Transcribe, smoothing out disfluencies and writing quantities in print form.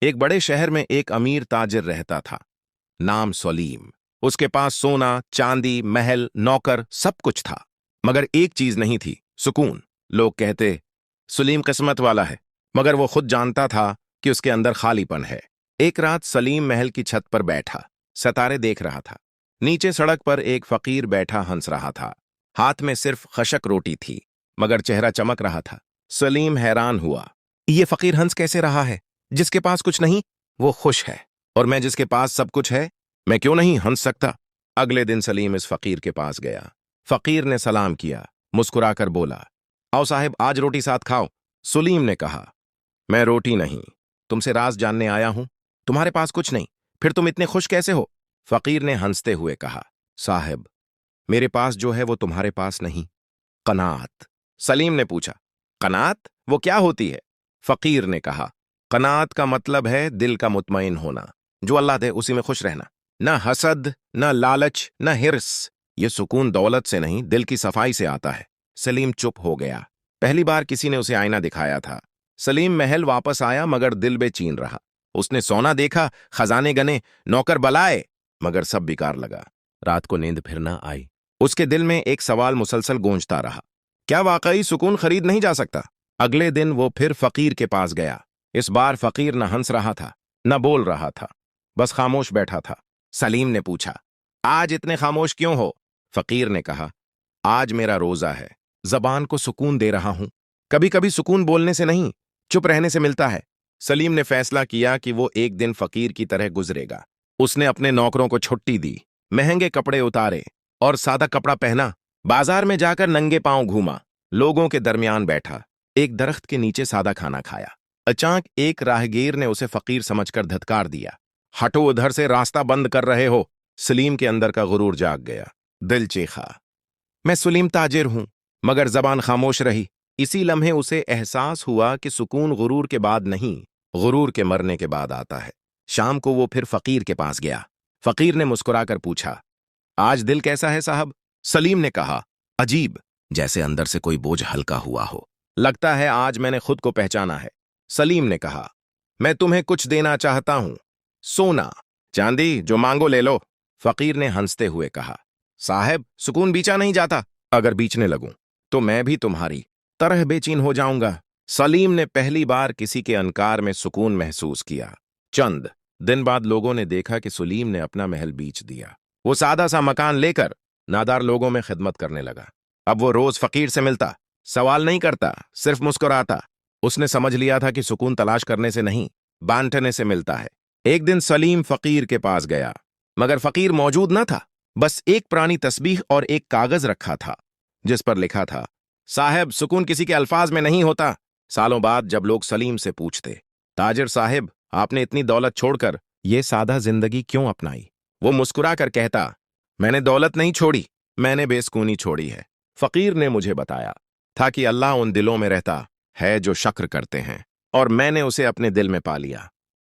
एक बड़े शहर में एक अमीर ताजिर रहता था, नाम सलीम। उसके पास सोना, चांदी, महल, नौकर सब कुछ था, मगर एक चीज नहीं थी, सुकून। लोग कहते सलीम किस्मत वाला है, मगर वो खुद जानता था कि उसके अंदर खालीपन है। एक रात सलीम महल की छत पर बैठा सितारे देख रहा था। नीचे सड़क पर एक फकीर बैठा हंस रहा था। हाथ में सिर्फ खशक रोटी थी, मगर चेहरा चमक रहा था। सलीम हैरान हुआ, ये फकीर हंस कैसे रहा है? जिसके पास कुछ नहीं वो खुश है, और मैं जिसके पास सब कुछ है, मैं क्यों नहीं हंस सकता? अगले दिन सलीम इस फकीर के पास गया। फकीर ने सलाम किया, मुस्कुराकर बोला, आओ साहिब, आज रोटी साथ खाओ। सलीम ने कहा, मैं रोटी नहीं, तुमसे राज जानने आया हूं। तुम्हारे पास कुछ नहीं, फिर तुम इतने खुश कैसे हो? फकीर ने हंसते हुए कहा, साहिब, मेरे पास जो है वो तुम्हारे पास नहीं, कनात। सलीम ने पूछा, कनात वो क्या होती है? फकीर ने कहा, कनात का मतलब है दिल का मुतमईन होना, जो अल्लाह दे उसी में खुश रहना। न हसद, न लालच, न हिर्स। ये सुकून दौलत से नहीं, दिल की सफाई से आता है। सलीम चुप हो गया। पहली बार किसी ने उसे आईना दिखाया था। सलीम महल वापस आया, मगर दिल बेचैन रहा। उसने सोना देखा, खजाने गने, नौकर बलाए, मगर सब बेकार लगा। रात को नींद फिर न आई। उसके दिल में एक सवाल मुसलसल गूंजता रहा, क्या वाकई सुकून खरीद नहीं जा सकता? अगले दिन वो फिर फकीर के पास गया। इस बार फकीर न हंस रहा था, न बोल रहा था, बस खामोश बैठा था। सलीम ने पूछा, आज इतने खामोश क्यों हो? फकीर ने कहा, आज मेरा रोजा है, जबान को सुकून दे रहा हूं। कभी कभी सुकून बोलने से नहीं, चुप रहने से मिलता है। सलीम ने फैसला किया कि वो एक दिन फकीर की तरह गुजरेगा। उसने अपने नौकरों को छुट्टी दी, महंगे कपड़े उतारे और सादा कपड़ा पहना। बाजार में जाकर नंगे पांव घूमा, लोगों के दरमियान बैठा, एक दरख्त के नीचे सादा खाना खाया। अचानक एक राहगीर ने उसे फकीर समझकर धत्कार दिया, हटो उधर से, रास्ता बंद कर रहे हो। सलीम के अंदर का गुरूर जाग गया, दिल चीखा, मैं सलीम ताजिर हूं, मगर जबान खामोश रही। इसी लम्हे उसे एहसास हुआ कि सुकून गुरूर के बाद नहीं, गुरूर के मरने के बाद आता है। शाम को वो फिर फकीर के पास गया। फकीर ने मुस्कुराकर पूछा, आज दिल कैसा है साहब? सलीम ने कहा, अजीब, जैसे अंदर से कोई बोझ हल्का हुआ हो। लगता है आज मैंने खुद को पहचाना है। सलीम ने कहा, मैं तुम्हें कुछ देना चाहता हूं, सोना, चांदी, जो मांगो ले लो। फकीर ने हंसते हुए कहा, साहब, सुकून बीचा नहीं जाता, अगर बीचने लगूं तो मैं भी तुम्हारी तरह बेचैन हो जाऊंगा। सलीम ने पहली बार किसी के अनकार में सुकून महसूस किया। चंद दिन बाद लोगों ने देखा कि सलीम ने अपना महल बेच दिया। वो सादा सा मकान लेकर नादार लोगों में खिदमत करने लगा। अब वो रोज फकीर से मिलता, सवाल नहीं करता, सिर्फ मुस्कुराता। उसने समझ लिया था कि सुकून तलाश करने से नहीं, बांटने से मिलता है। एक दिन सलीम फकीर के पास गया, मगर फकीर मौजूद न था। बस एक पुरानी तस्बीह और एक कागज रखा था, जिस पर लिखा था, साहब, सुकून किसी के अल्फाज में नहीं होता। सालों बाद जब लोग सलीम से पूछते, ताजिर साहिब, आपने इतनी दौलत छोड़कर ये सादा जिंदगी क्यों अपनाई? वो मुस्कुरा कर कहता, मैंने दौलत नहीं छोड़ी, मैंने बेसुकूनी छोड़ी है। फकीर ने मुझे बताया था कि अल्लाह उन दिलों में रहता है जो शक्र करते हैं, और मैंने उसे अपने दिल में पा लिया।